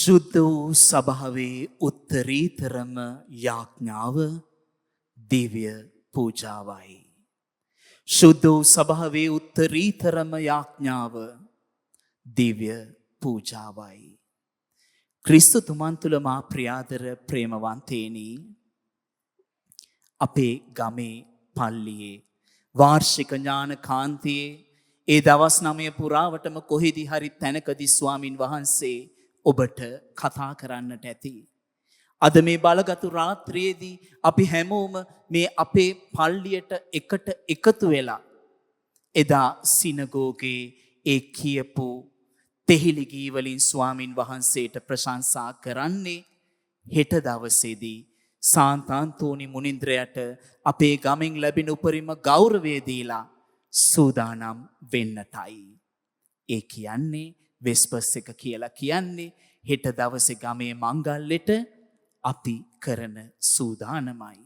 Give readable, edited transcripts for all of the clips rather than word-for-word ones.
ශුද්ධ වූ සභාවේ උත්තරීතරම යාඥාව දිව්‍ය පූජාවයි. ශුද්ධ වූ සභාවේ උත්තරීතරම යාඥාව දිව්‍ය පූජාවයි. ක්‍රිස්තුතුමන් තුළ මා ප්‍රියාදර ප්‍රේමවන්තේනි, අපේ ගමේ පල්ලියේ වාර්ෂික ඥාන කාන්තියේ ඒ දවස් 9 පුරාවටම කොහෙදි හරි තැනකදී ස්වාමින් වහන්සේ ඔබට කතා කරන්නට ඇති. අද මේ බලගතු රාත්‍රියේදී අපි හැමෝම මේ අපේ පල්ලියට එකට එකතු වෙලා එදා සිනගෝගේ ඒ කියපු තෙහිලි ගී වලින් ස්වාමින් වහන්සේට ප්‍රශංසා කරන්නේ හෙට දවසේදී සාන්තාන්තෝනි මුනින්ද්‍රයට අපේ ගමෙන් ලැබෙන උපරිම ගෞරවය දීලා සූදානම් වෙන්නටයි. ඒ කියන්නේ වෙස්පස් එක කියලා කියන්නේ හෙට දවසේ ගමේ මංගල්‍යෙට අපි කරන සූදානමයි.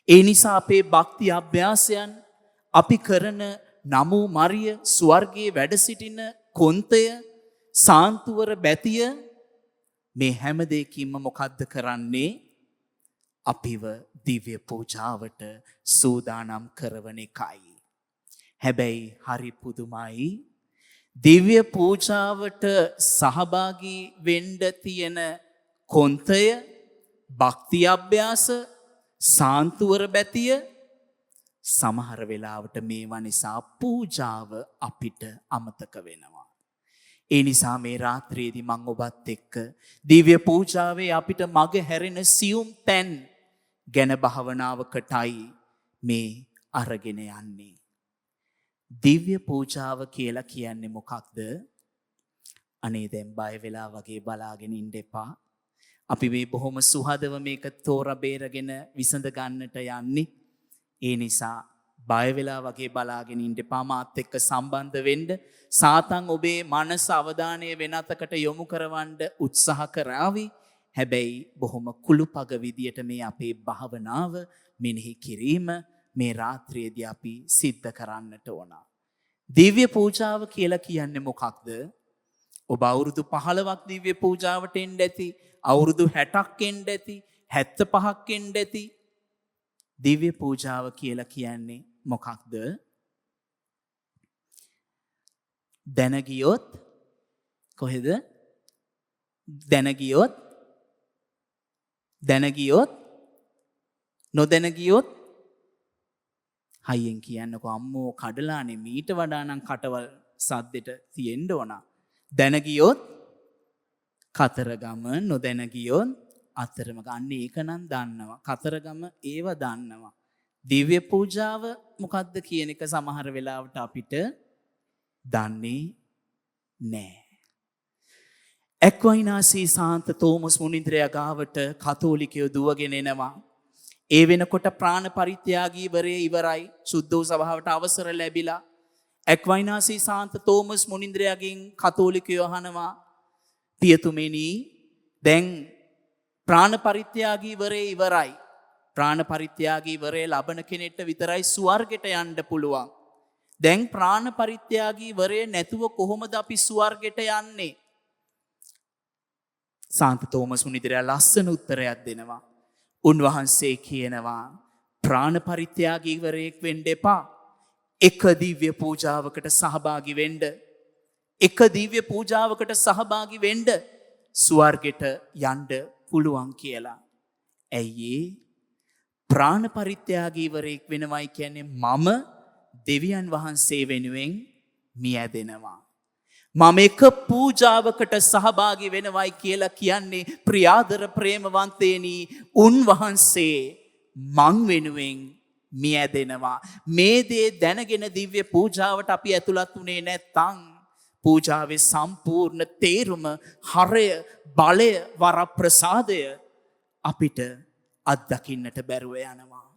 ඒ නිසා අපේ භක්ති අභ්‍යාසයන්, අපි කරන නමෝ මරිය, ස්වර්ගයේ වැඩ සිටින කොන්තය, සාන්තුවර බැතිය, මේ හැම දෙයකින්ම මොකද්ද කරන්නේ? අපිව දිව්‍ය පූජාවට සූදානම් කරවන එකයි. හැබැයි හරි පුදුමයි, දිව්‍ය පූජාවට සහභාගී වෙන්න තියෙන කොන්තය, භක්ති අභ්‍යාස, සාන්තුවර බැතිය සමහර වෙලාවට මේවා නිසා පූජාව අපිට අමතක වෙනවා. ඒ නිසා මේ රාත්‍රියේදී මම ඔබත් එක්ක දිව්‍ය පූජාවේ අපිට මග හැරෙන සියුම් තැන් ගැන භාවනාවකටයි මේ අරගෙන යන්නේ. දිව්‍ය පූජාව කියලා කියන්නේ මොකක්ද? අනේ දැන් බය වෙලා වගේ බලාගෙන ඉන්න එපා. අපි මේ බොහොම සුහදව මේක තෝරා බේරගෙන විසඳ ගන්නට යන්නේ. ඒ නිසා බය වෙලා වගේ බලාගෙන ඉන්න එපා. මාත් එක්ක සම්බන්ධ වෙන්න. සාතන් ඔබේ මනස අවධානය වෙනතකට යොමු කරවන්න උත්සාහ කරાવી. හැබැයි බොහොම කුළුපග විදියට මේ අපේ භාවනාව මෙනෙහි කිරීම මේ රාත්‍රියේදී අපි සිද්ධ කරන්නට ඕන. දිව්‍ය පූජාව කියලා කියන්නේ මොකක්ද? ඔබ අවුරුදු 15ක් දිව්‍ය පූජාවට එන්න ඇති, අවුරුදු 60ක් එන්න ඇති, 75ක් එන්න ඇති. දිව්‍ය පූජාව කියලා කියන්නේ මොකක්ද? දැන ගියොත් කොහෙද? දැන ගියොත් නොදැන ගියොත් හයියෙන් කියන්නකො අම්මෝ කඩලානේ, මීට වඩා නම් කටවල් සද්දෙට තියෙන්න ඕන. දැන ගියොත් කතරගම, නොදැන ගියොත් අතරමඟ. අන්න ඒක නම් දන්නවා. කතරගම ඒව දන්නවා. දිව්‍ය පූජාව මොකද්ද කියන එක සමහර වෙලාවට අපිට දන්නේ නැහැ. එක්වයිනාසී සාන්ත තෝමස් මුනින්ද්‍රයා ගාවට කතෝලිකයෝ දුවගෙන එනවා. ඒ වෙනකොට ප්‍රාණ පරිත්‍යාගීවරේ ඉවරයි. සුද්ධ වූ සභාවට අවසර ලැබිලා එක්වයිනාසී සාන්ත තෝමස් මුනින්ද්‍රයාගෙන් කතෝලිකයෝ අහනවා, පියතුමෙනි, දැන් ප්‍රාණ පරිත්‍යාගීවරේ ඉවරයි. ප්‍රාණ පරිත්‍යාගීවරේ ලබන කෙනෙක්ට විතරයි ස්වර්ගයට යන්න පුළුවන්. දැන් ප්‍රාණ පරිත්‍යාගීවරේ නැතුව කොහොමද අපි ස්වර්ගයට යන්නේ? සාන්ත තෝමස් මුනින්ද්‍රයා ලස්සන උත්තරයක් දෙනවා. උන්වහන්සේ කියනවා, ප්‍රාණ පරිත්‍යාගීවරයෙක් වෙන්න එපා. එක දිව්‍ය පූජාවකට සහභාගී වෙන්න. එක දිව්‍ය පූජාවකට සහභාගී වෙන්න ස්වර්ගයට යන්න පුළුවන් කියලා. ඇයි? ප්‍රාණ පරිත්‍යාගීවරයෙක් වෙනවයි කියන්නේ මම දෙවියන් වහන්සේ වෙනුවෙන් මියැදෙනවා. මම එක පූජාවකට සහභාගී වෙනවයි කියලා කියන්නේ ප්‍රියාදර ප්‍රේමවන්තේනි, උන්වහන්සේ මං වෙනුවෙන් මියැදෙනවා. මේ දේ දැනගෙන දිව්‍ය පූජාවට අපි ඇතුළත් වුණේ නැත්නම් පූජාවේ සම්පූර්ණ තේරුම, හරය, බලය, වරප්‍රසාදය අපිට අත්දකින්නට බැරුව යනවා.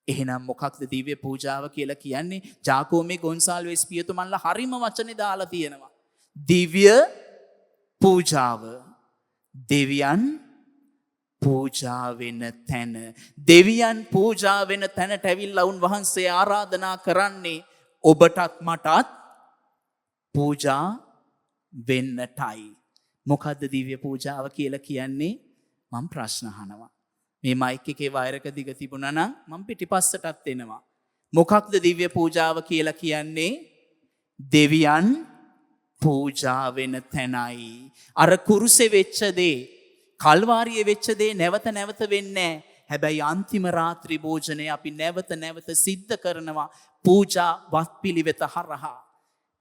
එහෙනම් මොකක්ද දිව්‍ය පූජාව කියලා කියන්නේ? ජාකෝමේ ගොන්සාල්වෙස් පියතුමන්ලා හරිම වචනේ දාලා තියෙනවා. දිව්‍ය පූජාව, දෙවියන් පූජා වෙන තැන. දෙවියන් පූජා වෙන තැනට ඇවිල්ලා උන්වහන්සේ ආරාධනා කරන්නේ ඔබටත් මටත් පූජා වෙන්නටයි. මොකද්ද දිව්‍ය පූජාව කියලා කියන්නේ? මම ප්‍රශ්න අහනවා. මේ මයික් එකේ වයරක දිග තිබුණා නම් මම පිටිපස්සටත් එනවා. මොකක්ද දිව්‍ය පූජාව කියලා කියන්නේ? දෙවියන් පූජා වෙන තැනයි. අර කුරුසේ වෙච්ච දේ, කල්වාරියේ වෙච්ච දේ නැවත නැවත වෙන්නේ නැහැ. හැබැයි අන්තිම රාත්‍රී භෝජනය අපි නැවත නැවත සිද්ධ කරනවා පූජා වත්පිළිවෙත හරහා.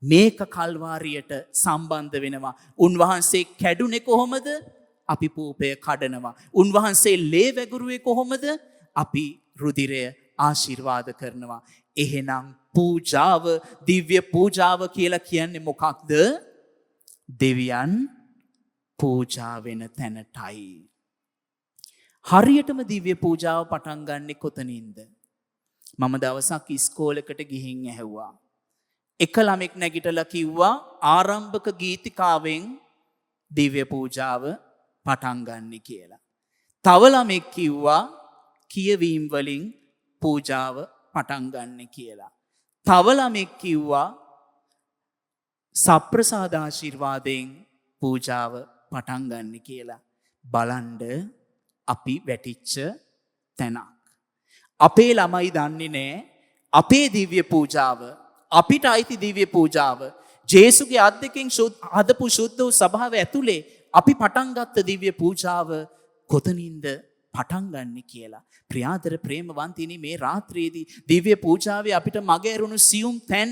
මේක කල්වාරියට සම්බන්ධ වෙනවා. උන්වහන්සේ කැඩුනේ කොහොමද? අපි පූපය කඩනවා. උන්වහන්සේ ලේ වැගුරුවේ කොහොමද? අපි රුධිරය ආශිර්වාද කරනවා. එහෙනම් පූජාව, දිව්‍ය පූජාව කියලා කියන්නේ මොකක්ද? දෙවියන් පූජා වෙන තැනටයි. හරියටම දිව්‍ය පූජාව පටන් ගන්නෙ කොතනින්ද? මම දවසක් ඉස්කෝලේකට ගිහින් ඇහුවා. එක ළමෙක් නැගිටලා කිව්වා ආරම්භක ගීතිකාවෙන් දිව්‍ය පූජාව පටන් ගන්න කියලා. තව ළමෙක් කිව්වා කියවීම් වලින් පූජාව පටන් ගන්න කියලා. තව ළමෙක් කිව්වා සප්‍රසාද ආශිර්වාදයෙන් පූජාව පටන් ගන්න කියලා. බලන්න අපි වැටිච්ච තැනක්. අපේ ළමයි දන්නේ නැහැ අපේ දිව්‍ය පූජාව, අපිට අයිති දිව්‍ය පූජාව, ජේසුගේ අත් දෙකෙන් හදපු ශුද්ධ වූ සභාව ඇතුලේ අපි පටන් ගත්ත දිව්‍ය පූජාව කොතනින්ද පටන් ගන්න කියලා. ප්‍රියාදර ප්‍රේමවන්තිනි, මේ රාත්‍රියේදී දිව්‍ය පූජාවේ අපිට මග ඇරුණු සියුම් තැන්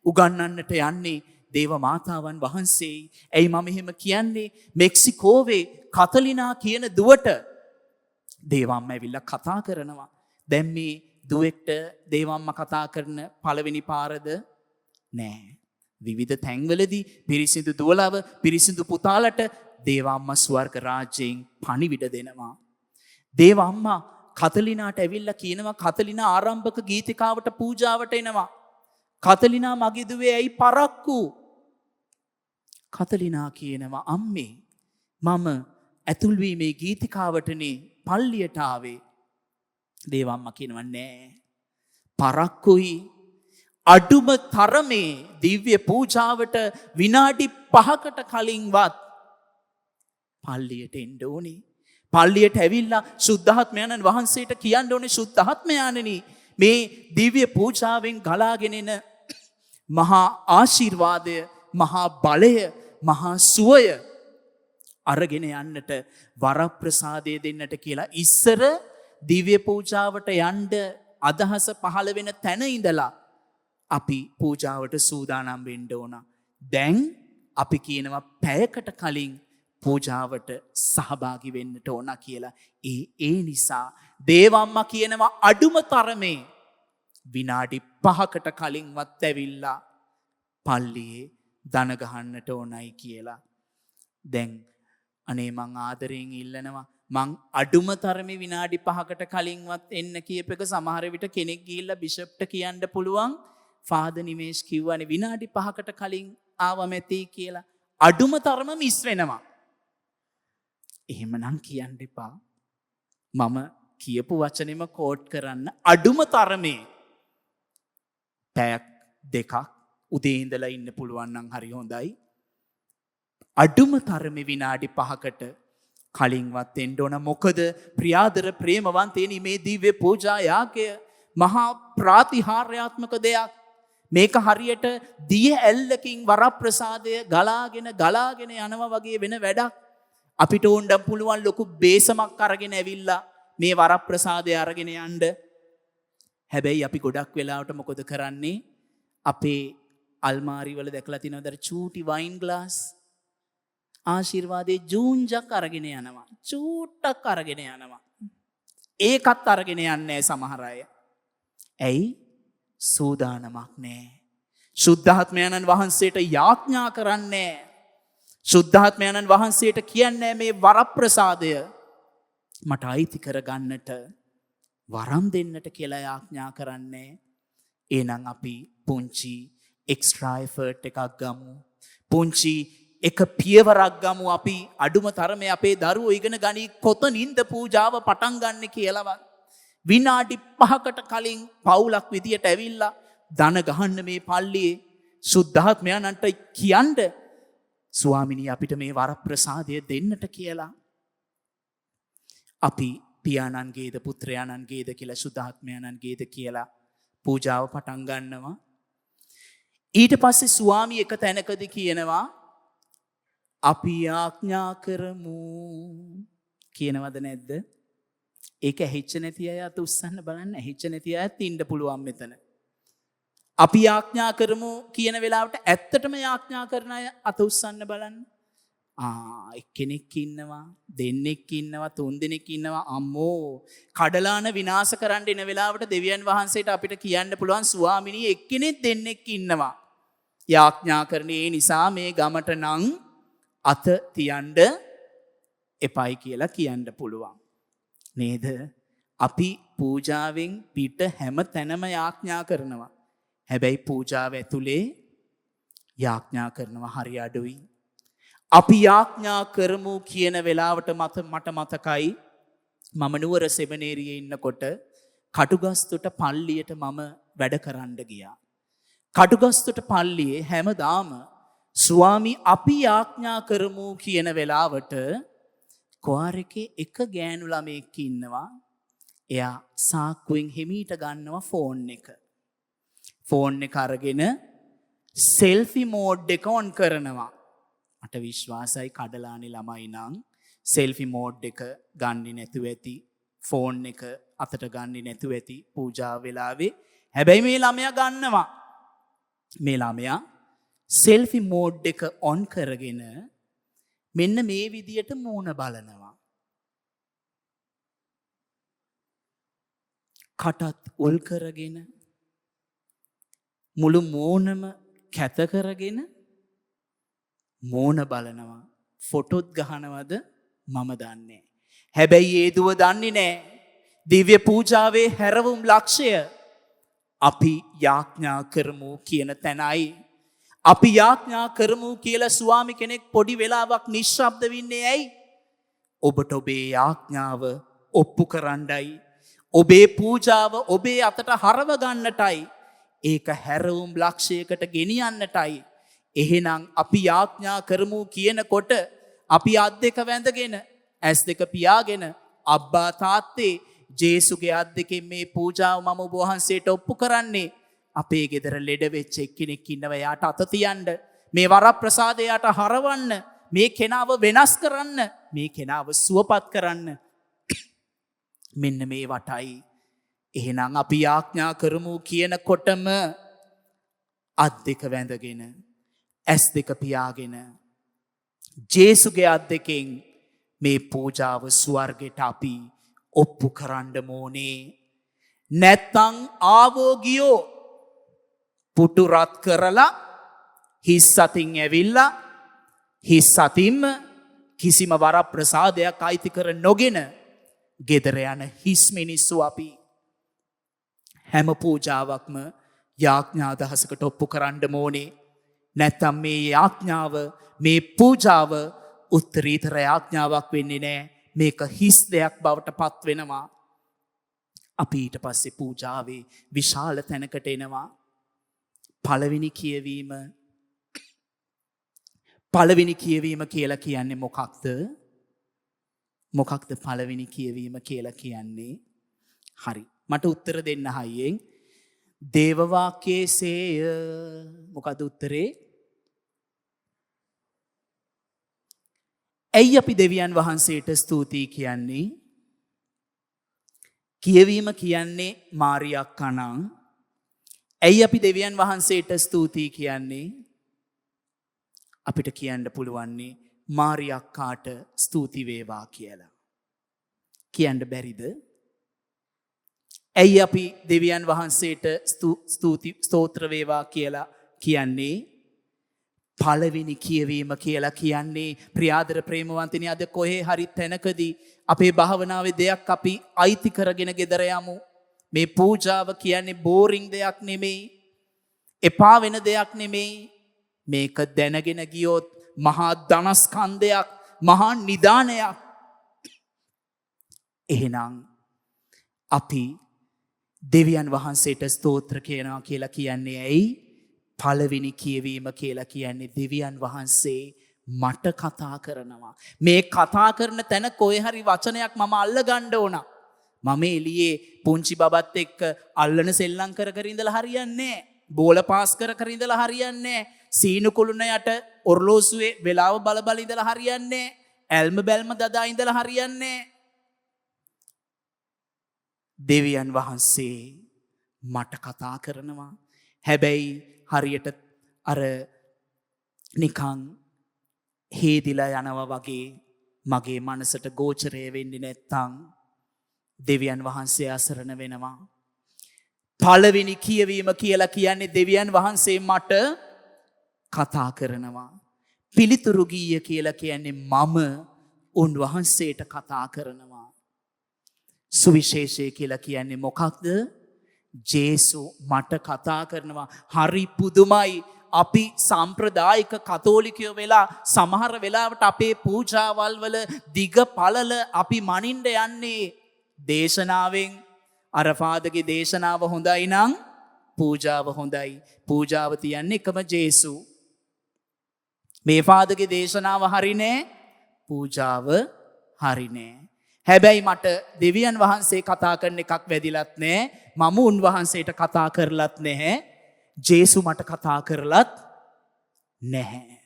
උගන්වන්නට යන්නේ දේව මාතාවන් වහන්සේයි. ඇයි මම එහෙම කියන්නේ? මෙක්සිකෝවේ කතලිනා කියන දුවට දේවම්ම ඇවිල්ලා කතා කරනවා. දැන් මේ දුවෙක්ට දේවම්ම කතා කරන පළවෙනි පාරද නෑ. විවිධ තැන්වලදී පිරිසිදු දුවලව, පිරිසිදු පුතාලට දේවම්ම ස්වර්ග රාජ්‍යයෙන් පණිවිඩ දෙනවා. දේවම්මා කතලිනාට ඇවිල්ලා කියනවා කතලිනා ආරම්භක ගීතිකාවට පූජාවට එනවා. කතලිනා මගේ දුවේ ඇයි පරක්කු? කතලිනා කියනවා අම්මේ මම ඇතුල්වීමේ ගීතිකාවටනේ පල්ලියට ආවේ. දේවම්මා කියනවා නෑ, පරක්කුයි. අඩුම තරමේ දිව්‍ය පූජාවට විනාඩි 5කට කලින්වත් පල්ලියට එන්න ඕනේ. පල්ලියට ඇවිල්ලා සුද්ධාත්මයන්න් වහන්සේට කියන්න ඕනේ සුද්ධාත්මයන්නි මේ දිව්‍ය පූජාවෙන් ගලාගෙන එන මහා ආශිර්වාදය, මහා බලය, මහා සුවය අරගෙන යන්නට වරප්‍රසාදය දෙන්නට කියලා. ඉස්සර දිව්‍ය පූජාවට යන්න අදහස පහළ වෙන තැන ඉඳලා අපි පූජාවට සූදානම් වෙන්න ඕන. දැන් අපි කියනවා පැයකට කලින් පූජාවට සහභාගී වෙන්නට ඕන කියලා. ඒ නිසා දේවම්මා කියනවා අඩුම තරමේ විනාඩි 5කට කලින්වත් ඇවිල්ලා පල්ලියේ දන ගහන්නට ඕනයි කියලා. දැන් අනේ මං ආදරයෙන් ඉල්ලනවා මං අඩුම තරමේ විනාඩි 5කට කලින්වත් එන්න කියප එක සමහර විට කෙනෙක් ගිහිල්ලා බිෂප්ට කියන්න පුළුවන් ෆාදර් නිමේෂ් කිව්වනේ විනාඩි 5කට කලින් ආවම ඇති කියලා. අඩුම තරම මිස් වෙනවා. එහෙමනම් කියන්න එපා. මම කියපු වචනෙම කෝට් කරන්න. අඩුම තරමේ පැයක් දෙකක් උදේ ඉඳලා ඉන්න පුළුවන් නම් හරි හොඳයි. අඩුම තරමේ විනාඩි 5කට කලින්වත් එන්න ඕන. මොකද ප්‍රියාදර ප්‍රේමවන්තයනි මේ දිව්‍ය පූජා යාගය මහා ප්‍රාතිහාර්යාත්මක දෙයක්. මේක හරියට දිය ඇල්ලකින් වරප්‍රසාදය ගලාගෙන යනවා වගේ වෙන වැඩක්. අපිට ඕන්නම් පුළුවන් ලොකු බේසමක් අරගෙන ඇවිල්ලා මේ වරප්‍රසාදය අරගෙන යන්න. හැබැයි අපි ගොඩක් වෙලාවට මොකද කරන්නේ? අපේ අල්මාරි වල දැකලා තියෙනවද චූටි වයින් ග්ලාස්? ආශිර්වාදයේ ජූන්ජක් අරගෙන යනවා. චූට්ටක් අරගෙන යනවා. ඒකත් අරගෙන යන්නේ සමහර අය. ඇයි? සූදානමක් නෑ. සුද්ධාත්මයන්න් වහන්සේට යාඥා කරන්නේ. සුද්ධාත්මයන්න් වහන්සේට කියන්නේ මේ වරප්‍රසාදය මට අයිති කරගන්නට වරම් දෙන්නට කියලා යාඥා කරන්නේ. එහෙනම් අපි පුංචි එක්ස්ට්‍රා එෆර්ට් එකක් ගමු. පුංචි එක පියවරක් ගමු. අපි අඩුම තරමේ අපේ දරුවෝ ඉගෙන ගනි කොතනින්ද පූජාව පටන් ගන්න කියලාවත්. විනාඩි 5කට කලින් පවුලක් විදියට ඇවිල්ලා දන ගහන්න මේ පල්ලියේ සුද්ධාත්මයන්ට කියන්න ස්වාමිනී අපිට මේ වරප්‍රසාදය දෙන්නට කියලා. අපි පියාණන්ගේද පුත්‍රයාණන්ගේද කියලා සුද්ධාත්මයණන්ගේද කියලා පූජාව පටන් ගන්නවා. ඊට පස්සේ ස්වාමී එක තැනකදී කියනවා අපි ආඥා කරමු කියනවද නැද්ද? ඒක ඇහිච්ච නැති අය අත උස්සන්න බලන්න. ඇහිච්ච නැති අයත් ඉන්න පුළුවන් මෙතන. අපි ආඥා කරමු කියන වෙලාවට ඇත්තටම ආඥා කරන අය අත උස්සන්න බලන්න. එක්කෙනෙක් ඉන්නවා, දෙන්නෙක් ඉන්නවා, තුන් දෙනෙක් ඉන්නවා. අම්මෝ කඩලාන විනාශ කරන්න එන වෙලාවට දෙවියන් වහන්සේට අපිට කියන්න පුළුවන් ස්වාමිනී එක්කෙනෙක් දෙන්නෙක් ඉන්නවා. යාඥා කරන ඒ නිසා මේ ගමට නම් අත තියන්න එපයි කියලා කියන්න පුළුවන්. නේද? අපි පූජාවෙන් පිට හැම තැනම යාඥා කරනවා. හැබැයි පූජාව ඇතුලේ යාඥා කරනවා හරි අඩුයි. අපි යාඥා කරමු කියන වෙලාවට මට මතකයි මම නුවර සෙමිනේරියේ ඉන්නකොට කටුගස්තුට පල්ලියට මම වැඩ කරන්න ගියා. කටුගස්තුට පල්ලියේ හැමදාම ස්වාමී අපි යාඥා කරමු කියන වෙලාවට කොහාර එකේ එක ගෑනු ළමෙක් ඉන්නවා. එයා සාක්කුවෙන් හිමීට ගන්නවා ෆෝන් එක. ෆෝන් එක අරගෙන සෙල්ෆි මෝඩ් එක ඔන් කරනවා. මට විශ්වාසයි කඩලානේ ළමයි නම් සෙල්ෆි මෝඩ් එක ගන්නේ නැතුව ඇති. ෆෝන් එක අතට ගන්නේ නැතුව ඇති පූජා වෙලාවේ. හැබැයි මේ ළමයා ගන්නවා. මේ ළමයා සෙල්ෆි මෝඩ් එක ඔන් කරගෙන මෙන්න මේ විදියට මූණ බලනවා. කටත් උල් කරගෙන මුළු මූණම කැත කරගෙන මූණ බලනවා. ෆොටොත් ගහනවද මම දන්නේ. හැබැයි ඒ දුව දන්නේ නෑ දිව්‍ය පූජාවේ හැරවුම් ලක්ෂය අපි යාඥා කරමු කියන තැනයි. අපි යාඥා කරමු කියලා ස්වාමි කෙනෙක් පොඩි වෙලාවක් නිශ්ශබ්ද වෙන්නේ ඇයි? ඔබට ඔබේ යාඥාව ඔප්පු කරන්නයි. ඔබේ පූජාව ඔබේ අතට හරව ගන්නටයි. ඒක හැරවුම් ලක්ෂයකට ගෙනියන්නටයි. එහෙනම් අපි යාඥා කරමු කියනකොට අපි අත් දෙක වැඳගෙන ඇස් දෙක පියාගෙන අබ්බා තාත්තේ ජේසුගේ අත් දෙකෙන් මේ පූජාව මම ඔබ වහන්සේට ඔප්පු කරන්නේ. අපේ ගෙදර ලෙඩ වෙච්ච එක්කෙනෙක් ඉන්නවා යාට අත තියන්න. මේ වරප්‍රසාදයට හරවන්න. මේ කෙනාව වෙනස් කරන්න. මේ කෙනාව සුවපත් කරන්න. මෙන්න මේ වටයි. එහෙනම් අපි යාඥා කරමු කියනකොටම අත් දෙක වැඳගෙන ඇස් දෙක පියාගෙන ජේසුගේ අත් දෙකෙන් මේ පූජාව ස්වර්ගයට අපි ඔප්පු කරන්න ඕනේ. නැත්තං ආවෝ ගියෝ පුටු රත් කරලා හිස් අතින් ඇවිල්ලා හිස් අතින්ම කිසිම වරප්‍රසාදයක් අයිති කර නොගෙන ගෙදර යන හිස් මිනිස්සු අපි. හැම පූජාවක්ම යාඥා දහසකට ඔප්පු කරන්න ඕනේ. නැත්තම් මේ යාඥාව මේ පූජාව උත්තරීතර යාඥාවක් වෙන්නේ නෑ. මේක හිස් දෙයක් බවට පත් වෙනවා. අපි ඊට පස්සේ පූජාවේ විශාල තැනකට එනවා. පළවෙනි කියවීම කියලා කියන්නේ මොකක්ද? මොකක්ද පළවෙනි කියවීම කියලා කියන්නේ? හරි. මට උත්තර දෙන්න හයියෙන්. දේව වාක්‍යයේ සේය. මොකද උත්තරේ? ඇයි අපි දෙවියන් වහන්සේට ස්තුතියි කියන්නේ? කියවීම කියන්නේ මාරියක් කණං. ඇයි අපි දෙවියන් වහන්සේට ස්තුතියි කියන්නේ? අපිට කියන්න පුළුවන්නේ මාරියක්කාට ස්තුති වේවා කියලා. කියන්න බැරිද? ඇයි අපි දෙවියන් වහන්සේට ස්තෝත්‍ර වේවා කියලා කියන්නේ? පළවෙනි කියවීම කියලා කියන්නේ ප්‍රියාදර ප්‍රේමවන්තනි අද කොහේ හරි තැනකදී අපේ භාවනාවේ දෙයක් අපි අයිති කරගෙන ගෙදර යමු. මේ පූජාව කියන්නේ බෝරිං දෙයක් නෙමෙයි. එපා වෙන දෙයක් නෙමෙයි. මේක දැනගෙන ගියොත් මහා ධනස්කන්ධයක්, මහා නිදානයක්. එහෙනම් අපි දෙවියන් වහන්සේට ස්තෝත්‍ර කියනවා කියලා කියන්නේ ඇයි? පළවෙනි කියවීම කියලා කියන්නේ දෙවියන් වහන්සේ මට කතා කරනවා. මේ කතා කරන තැන කොයි හරි වචනයක් මම අල්ල ගන්න ඕන. මම එළියේ පුංචි බබත් එක්ක අල්ලන සෙල්ලම් කර කර ඉඳලා හරියන්නේ නැහැ. බෝල පාස් කර කර ඉඳලා හරියන්නේ නැහැ. සීනු කුළුණ යට ඔර්ලෝසුවේ වෙලාව බල බල ඉඳලා හරියන්නේ නැහැ. ඇල්ම බැල්ම දදා ඉඳලා හරියන්නේ නැහැ. දෙවියන් වහන්සේ මට කතා කරනවා. හැබැයි හරියට අර නිකන් හේදිලා යනවා වගේ මගේ මනසට ගෝචරය වෙන්නේ නැත්තම් දෙවියන් වහන්සේ අසරණ වෙනවා. පළවෙනි කියවීම කියලා කියන්නේ දෙවියන් වහන්සේ මට කතා කරනවා. පිළිතුරු ගීය කියලා කියන්නේ මම උන්වහන්සේට කතා කරනවා. සුවිශේෂය කියලා කියන්නේ මොකක්ද? ජේසු මට කතා කරනවා. හරි පුදුමයි. අපි සම්ප්‍රදායික කතෝලිකයෝ වෙලා සමහර වෙලාවට අපේ පූජාවල් වල දිග පළල අපි මනින්න යන්නේ දේශනාවෙන්. අරෆාදගේ දේශනාව හොඳයි නම් පූජාව හොඳයි. පූජාව තියන්නේ එකම ජේසු. මේ ෆාදගේ දේශනාව හරිනේ, පූජාව හරිනේ. හැබැයි මට දෙවියන් වහන්සේ කතා කරන එකක් වැදිලත් නෑ. මම උන්වහන්සේට කතා කරලත් නැහැ. ජේසු මට කතා කරලත් නැහැ.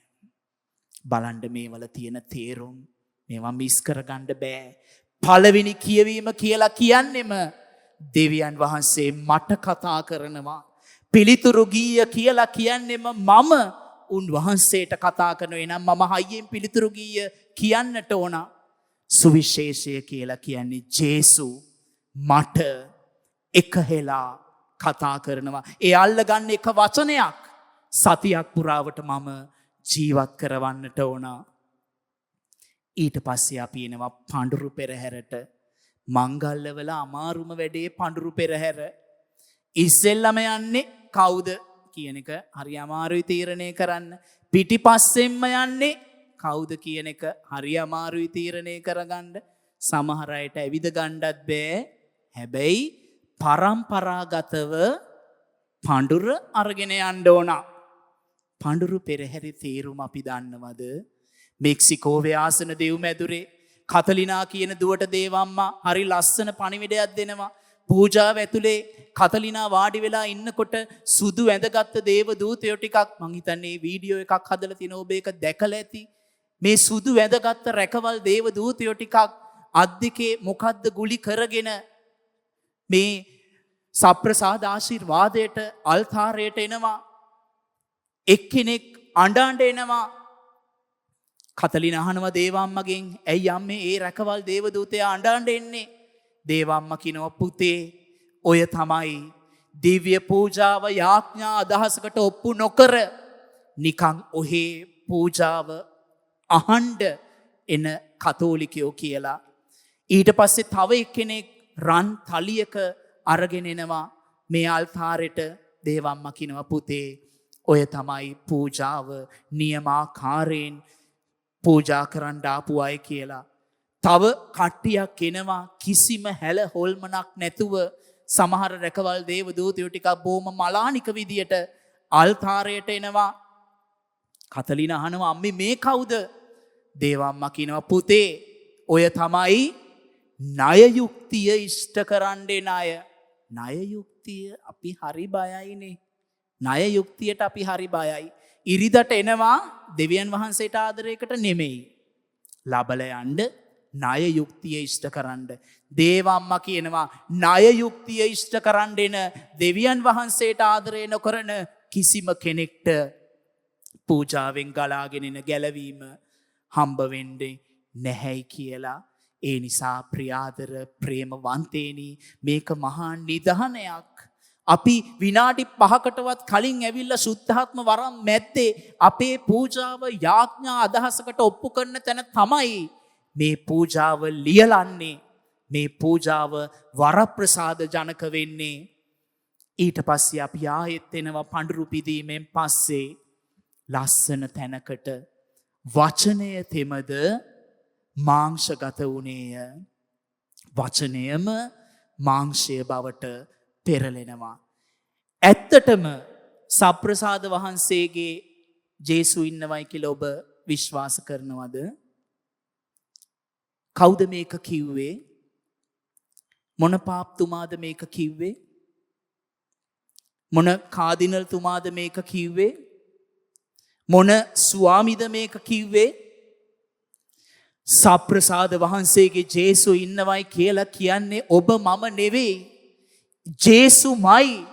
බලන්න මේවල තියෙන තේරුම්. මේවා මිස් කරගන්න බෑ. පළවෙනි කියවීම කියලා කියන්නෙම දෙවියන් වහන්සේ මට කතා කරනවා. පිළිතුරු ගීය කියලා කියන්නෙම මම උන්වහන්සේට කතා කරනවා. එනම් මම හයියෙන් පිළිතුරු ගීය කියන්නට ඕන. සුවිශේෂය කියලා කියන්නේ ජේසු මට එකහෙලා කතා කරනවා. ඒ අල්ලගන්න එක වචනයක් සතියක් පුරාවට මම ජීවත් කරවන්නට ඕන. ඊට පස්සේ අපි එනවා පඳුරු පෙරහැරට. මංගල්‍යවල අමාරුම වැඩේ පඳුරු පෙරහැර. ඉස්සෙල්ලම යන්නේ කවුද කියන එක හරි අමාරුයි තීරණය කරන්න. පිටිපස්සෙන්ම යන්නේ කවුද කියන එක හරි අමාරුයි තීරණය කරගන්න. සමහර අයට ඇවිද ගන්නත් බෑ. හැබැයි පරම්පරාගතව පඳුර අරගෙන යන්න ඕන. පඳුරු පෙරහැරේ තේරුම අපි දන්නවද? මෙක්සිකෝවේ ආසන දෙව් මැදුරේ කතලිනා කියන දුවට දේවම්මා හරි ලස්සන පණිවිඩයක් දෙනවා. පූජාව ඇතුලේ කතලිනා වාඩි වෙලා ඉන්නකොට සුදු ඇඳගත්ත දේව දූතයෝ ටිකක්, මං හිතන්නේ වීඩියෝ එකක් හදලා තින ඔබ ඒක දැකලා ඇති. මේ සුදු ඇඳගත්ත රැකවල් දේව දූතයෝ ටිකක් අත් දෙකේ මොකද්ද ගුලි කරගෙන මේ සප්‍රසාද ආශිර්වාදයට අල්තාරයට එනවා. එක්කෙනෙක් අඬ එනවා. කතලින අහනවා දේවම්මගෙන්, ඇයි අම්මේ ඒ රැකවල් දේව දූතයා අඬ එන්නේ? දේවම්ම කියනවා, පුතේ ඔය තමයි දිව්‍ය පූජාව යාඥා අදහසකට ඔප්පු නොකර නිකන් ඔහේ පූජාව අහඬ එන කතෝලිකයෝ කියලා. ඊට පස්සේ තව එක්කෙනෙක් රන් තලියක අරගෙන එනවා මේ අල්තාරෙට. දේවම්ම කියනවා, පුතේ ඔය තමයි පූජාව නියමාකාරයෙන් පූජා කරන්න ආපු අය කියලා. තව කට්ටියක් එනවා කිසිම හැල හොල්මනක් නැතුව. සමහර රැකවල් දේව දූතයෝ ටිකක් බොහොම මලානික විදියට අල්තාරයට එනවා. කතලින අහනවා, අම්මේ මේ කවුද? දේවම්ම කියනවා, පුතේ ඔය තමයි ණය යුක්තිය ඉෂ්ට කරන්න එන අය. ණය යුක්තිය අපි හරි බයයිනේ. ණය යුක්තියට අපි හරි බයයි. ඉරිදට එනවා දෙවියන් වහන්සේට ආදරයකට නෙමෙයි, ලබල යන්න ණය යුක්තිය ඉෂ්ට කරන්න. දේවම්ම කියනවා, ණය යුක්තිය ඉෂ්ට කරන්න එන දෙවියන් වහන්සේට ආදරය නොකරන කිසිම කෙනෙක්ට පූජාවෙන් ගලාගෙන එන ගැලවීම හම්බ වෙන්නේ නැහැයි කියලා. ඒ නිසා ප්‍රියාදර ප්‍රේමවන්තේනි, මේක මහා නිධානයක්. අපි විනාඩි 5කටවත් කලින් ඇවිල්ලා සුද්ධාත්ම වරම් මැද්දේ අපේ පූජාව යාඥා අදහසකට ඔප්පු කරන තැන තමයි මේ පූජාව ලියලන්නේ. මේ පූජාව වරප්‍රසාද ජනක වෙන්නේ. ඊට පස්සේ අපි ආයෙත් එනවා පඳුරු පිදීමෙන් පස්සේ ලස්සන තැනකට. වචනය තෙමද මාංශගත වුණේය. වචනයම මාංශය බවට පෙරලෙනවා. ඇත්තටම සප්‍රසාද වහන්සේගේ ජේසු ඉන්නවයි කියලා ඔබ විශ්වාස කරනවද? කවුද මේක කිව්වේ? මොන පාප්තුමාද මේක කිව්වේ? මොන කාදිනල් තුමාද මේක කිව්වේ? මොන ස්වාමිද මේක කිව්වේ? සප්‍රසාද වහන්සේගේ ජේසු ඉන්නවයි කියලා කියන්නේ ඔබ මම නෙවෙයි. ජේසුමයි.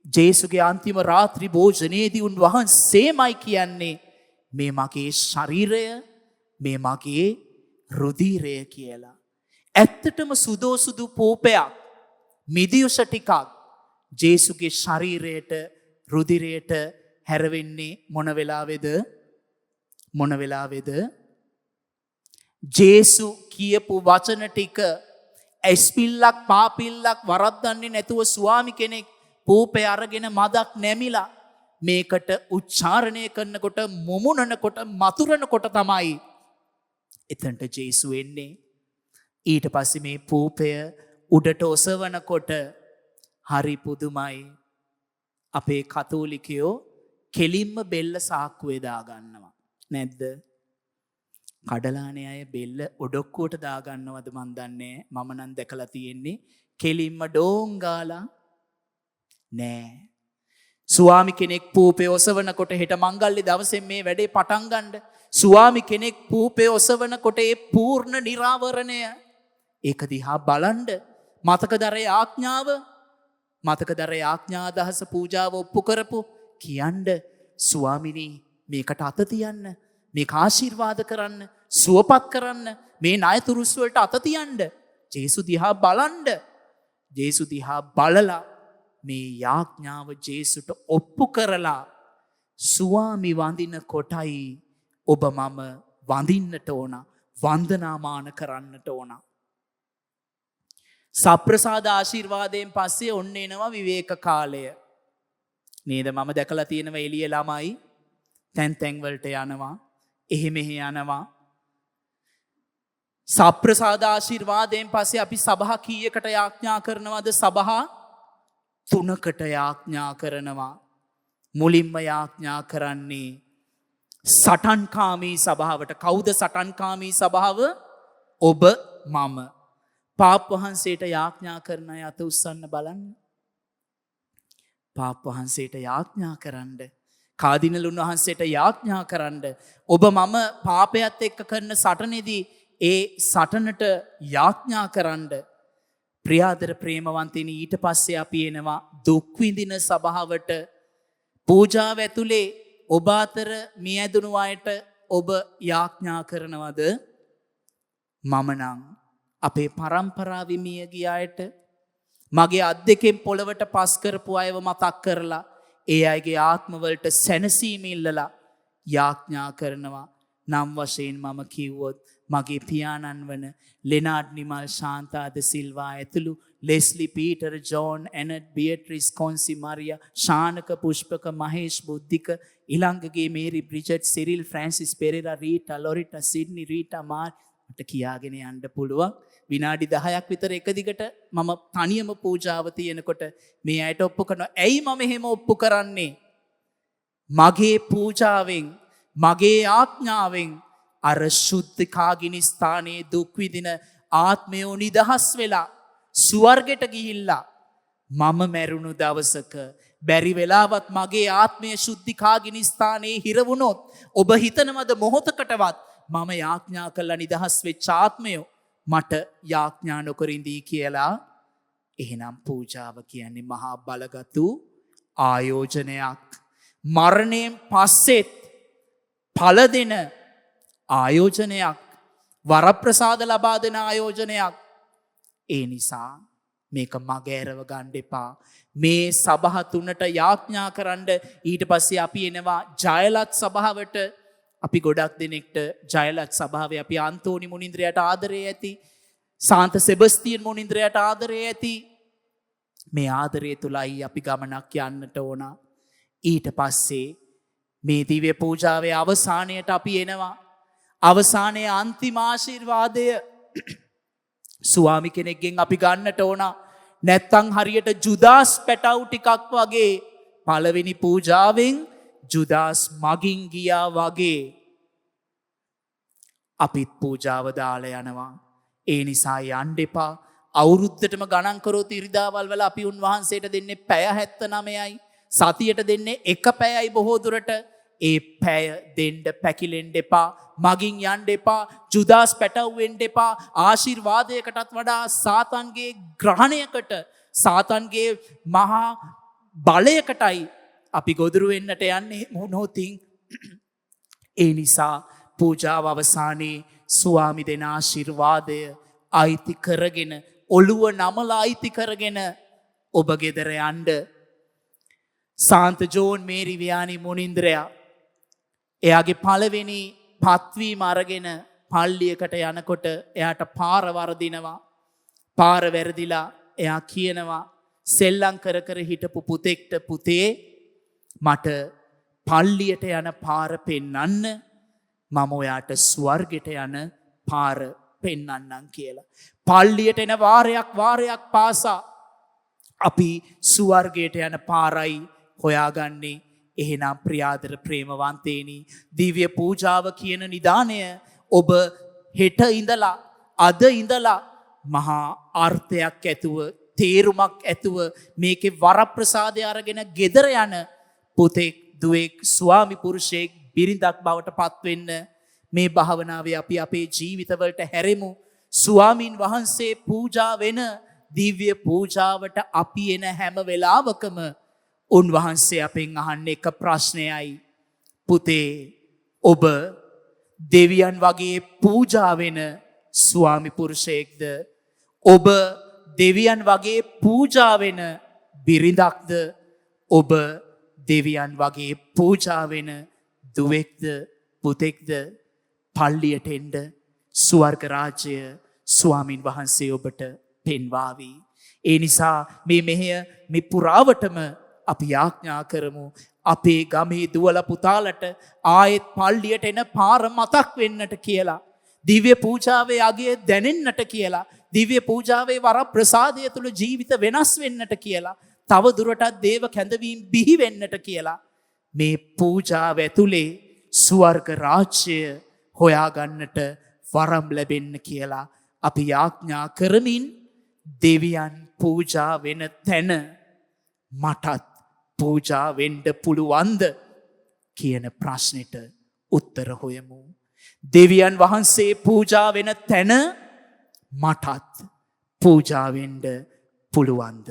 ජේසුගේ අන්තිම රාත්‍රී භෝජනයේදී උන්වහන්සේමයි කියන්නේ මේ මගේ ශරීරය, මේ මගේ රුධිරය කියලා. ඇත්තටම සුදෝසුදු පෝපයක්, මිදියුෂ ටිකක් ජේසුගේ ශරීරයට රුධිරයට හැරවෙන්නේ මොන වෙලාවේද? මොන වෙලාවේද? ජේසු කියපු වචන ටික ඇස්පිල්ලක් පාපිල්ලක් වරද්දන්නේ නැතුව ස්වාමි කෙනෙක් පූපේ අරගෙන මදක් නැමිලා මේකට උච්චාරණය කරනකොට මුමුණනකොට මතුරනකොට තමයි එතනට ජේසු එන්නේ. ඊට පස්සේ මේ පූපය උඩට ඔසවනකොට හරි පුදුමයි. අපේ කතෝලිකයෝ කෙලින්ම බෙල්ල සාක්කුවේ දාගන්නවා නැද්ද? කඩලානේ අය බෙල්ල ඔඩොක්කුවට දාගන්නවද මන් දන්නේ. මම නම් දැකලා තියෙන්නේ කෙලින්ම ඩෝංගාලා නෑ. ස්වාමි කෙනෙක් පූපේ ඔසවනකොට හෙට මංගල්‍ය දවසෙන් මේ වැඩේ පටන් ගන්න. ස්වාමි කෙනෙක් පූපේ ඔසවනකොට ඒ පූර්ණ නිරාවරණය ඒක දිහා බලන්න. මතකදරේ ආඥාව, මතකදරේ ආඥා අදහස පූජාව ඔප්පු කරපු කියන්න ස්වාමිනී මේකට අත තියන්න, මේක ආශිර්වාද කරන්න, සුවපත් කරන්න, මේ ණයතුරුස් වලට අත තියන්න. ජේසු දිහා බලන්න. ජේසු දිහා බලලා මේ යාඥාව ජේසුට ඔප්පු කරලා ස්වාමි වඳින කොටයි ඔබ මම වඳින්නට ඕන, වන්දනාමාන කරන්නට ඕන. සප්‍රසාද ආශිර්වාදයෙන් පස්සේ ඔන්න එනවා විවේක කාලය. නේද? මම දැකලා තියෙනවා එළිය ළමයි තැන් වලට යනවා, එහෙ මෙහෙ යනවා. සප්‍රසාද ආශිර්වාදයෙන් පස්සේ අපි සභා කීයකට යාඥා කරනවද? සභා 3කට යාඥා කරනවා. මුලින්ම යාඥා කරන්නේ සටන්කාමී සභාවට. කවුද සටන්කාමී සභාව? ඔබ මම. පාප් වහන්සේට යාඥා කරන අය අත උස්සන්න බලන්න. පාප් වහන්සේට යාඥා කරන්න, කාදිනලුන් වහන්සේට යාඥා කරන්න. ඔබ මම පාපයත් එක්ක කරන සටනේදී ඒ සටනට යාඥා කරන්න. ප්‍රියාදර ප්‍රේමවන්තනි, ඊට පස්සේ අපි එනවා දුක් විඳින සභාවට. පූජාව ඇතුලේ ඔබ අතර මිය ඇදුණු අයට ඔබ යාඥා කරනවද? මම නම් අපේ පරම්පරාවේ මිය ගිය අයට, මගේ අත් දෙකෙන් පොළවට පස් කරපු අයව මතක් කරලා ඒ අයගේ ආත්මවලට සැනසීම ඉල්ලලා යාඥා කරනවා. නම් වශයෙන් මම කිව්වොත් මගේ පියාණන් වන ලෙනාඩ් නිමල් ශාන්තාද සිල්වා ඇතුළු Leslie Peter John Annette Beatrice කොන්සි Maria Shanaka Pushpaka Mahesh Buddhika Ilangage Mary Bridget Cyril Francis Perera Rita Loretta Sidney Rita මාර් මට කියාගෙන යන්න පුළුවන්. විනාඩි 10ක් විතර එක දිගට මම තනියම පූජාව තියෙනකොට මේ අයට ඔප්පු කරනවා. ඇයි මම එහෙම ඔප්පු කරන්නේ? මගේ පූජාවෙන්, මගේ ආඥාවෙන් අර ශුද්ධකාගිනි ස්ථානයේ දුක් විඳින ආත්මයෝ නිදහස් වෙලා ස්වර්ගයට ගිහිල්ලා මම මැරුණු දවසක බැරි වෙලාවත් මගේ ආත්මය ශුද්ධකාගිනි ස්ථානයේ හිර වුණොත් ඔබ හිතනවද මොහොතකටවත් මම යාඥා කළා නිදහස් වෙච්ච ආත්මයෝ මට යාඥා නොකර ඉඳී කියලා? එහෙනම් පූජාව කියන්නේ මහා බලගතු ආයෝජනයක්. මරණයෙන් පස්සෙත් ඵල දෙන ආයෝජනයක්, වරප්‍රසාද ලබා දෙන ආයෝජනයක්. ඒ නිසා මේක මගහැරව ගන්න එපා. මේ සභා 3ට යාඥා කරන්න. ඊට පස්සේ අපි එනවා ජයලත් සභාවට. අපි ගොඩක් දෙනෙක්ට ජයලත් සභාවේ අපි අන්තෝනි මුනින්ද්‍රයාට ආදරේ ඇති, සාන්ත සෙබස්තියන් මුනින්ද්‍රයාට ආදරේ ඇති. මේ ආදරය තුලයි අපි ගමනක් යන්නට ඕන. ඊට පස්සේ මේ දිව්‍ය පූජාවේ අවසානයට අපි එනවා. අවසානයේ අන්තිම ආශිර්වාදය ස්වාමි කෙනෙක්ගෙන් අපි ගන්නට ඕන. නැත්තම් හරියට ජුදාස් පැටව් ටිකක් වගේ පළවෙනි පූජාවෙන් ජුදාස් මගින් ගියා වගේ අපිත් පූජාව දාලා යනවා. ඒ නිසා යන්න එපා. අවුරුද්දටම ගණන් කරොත් ඉරිදාවල් වල අපි උන්වහන්සේට දෙන්නේ පැය 79යි. සතියට දෙන්නේ එක පැයයි බොහෝ දුරට. ඒ පැය දෙන්න පැකිලෙන්න එපා. මගින් යන්න එපා. ජුදාස් පැටව වෙන්න එපා. ආශිර්වාදයකටත් වඩා සාතන්ගේ ග්‍රහණයකට, සාතන්ගේ මහා බලයකටයි අපි ගොදුරු වෙන්නට යන්නේ මොනෝතින්. ඒ නිසා පූජාව අවසානයේ ස්වාමි දෙන ආශිර්වාදය අයිති කරගෙන, ඔළුව නමලා අයිති කරගෙන ඔබ ගෙදර යන්න. සාන්ත ජෝන් මේරි වියානි මුනින්ද්‍රයා එයාගේ පළවෙනි පත්වීම අරගෙන පල්ලියකට යනකොට එයාට පාර වරදිනවා. පාර වැරදිලා එයා කියනවා සෙල්ලම් කර කර හිටපු පුතෙක්ට, පුතේ මට පල්ලියට යන පාර පෙන්නන්න, මම ඔයාට ස්වර්ගයට යන පාර පෙන්නන්නම් කියලා. පල්ලියට එන වාරයක් පාසා අපි ස්වර්ගයට යන පාරයි හොයාගන්නේ. එහෙනම් ප්‍රියාදර ප්‍රේමවන්තේනි, දිව්‍ය පූජාව කියන නිදානය ඔබ හෙට ඉඳලා, අද ඉඳලා මහා අර්ථයක් ඇතුව, තේරුමක් ඇතුව මේකේ වරප්‍රසාදය අරගෙන ගෙදර යන පුතෙක්, දුවෙක්, ස්වාමි පුරුෂයෙක්, බිරිඳක් බවට පත්වෙන්න මේ භාවනාවේ අපි අපේ ජීවිතවලට හැරෙමු. ස්වාමින් වහන්සේ පූජා වෙන දිව්‍ය පූජාවට අපි එන හැම වෙලාවකම උන්වහන්සේ අපෙන් අහන්නේ එක ප්‍රශ්නයයි. පුතේ, ඔබ දෙවියන් වගේ පූජා වෙන ස්වාමි පුරුෂයෙක්ද? ඔබ දෙවියන් වගේ පූජා වෙන බිරිඳක්ද? ඔබ දෙවියන් වගේ පූජා වෙන දුවෙක්ද, පුතෙක්ද? පල්ලියට එන්න. ස්වර්ග රාජ්‍ය ස්වාමින් වහන්සේ ඔබට පෙන්වාවි. ඒ නිසා මේ මෙහෙය මේ පුරාවටම අපි යාඥා කරමු. අපේ ගමේ දුවල පුතාලට ආයෙත් පල්ලියට එන පාර මතක් වෙන්නට කියලා. දිව්‍ය පූජාවේ අගය දැනෙන්නට කියලා. දිව්‍ය පූජාවේ වර ප්‍රසාදය තුළ ජීවිත වෙනස් වෙන්නට කියලා. තව දුරටත් දේව කැඳවීම් බිහි වෙන්නට කියලා. මේ පූජාව ඇතුලේ ස්වර්ග රාජ්‍ය හොයාගන්නට වරම් ලැබෙන්න කියලා අපි යාඥා කරමින්, දෙවියන් පූජා වෙන තැන මටත් පූජා වෙන්න පුළුවන්ද කියන ප්‍රශ්නෙට උත්තර හොයමු. දෙවියන් වහන්සේ පූජා වෙන තැන මටත් පූජා වෙන්න පුළුවන්ද?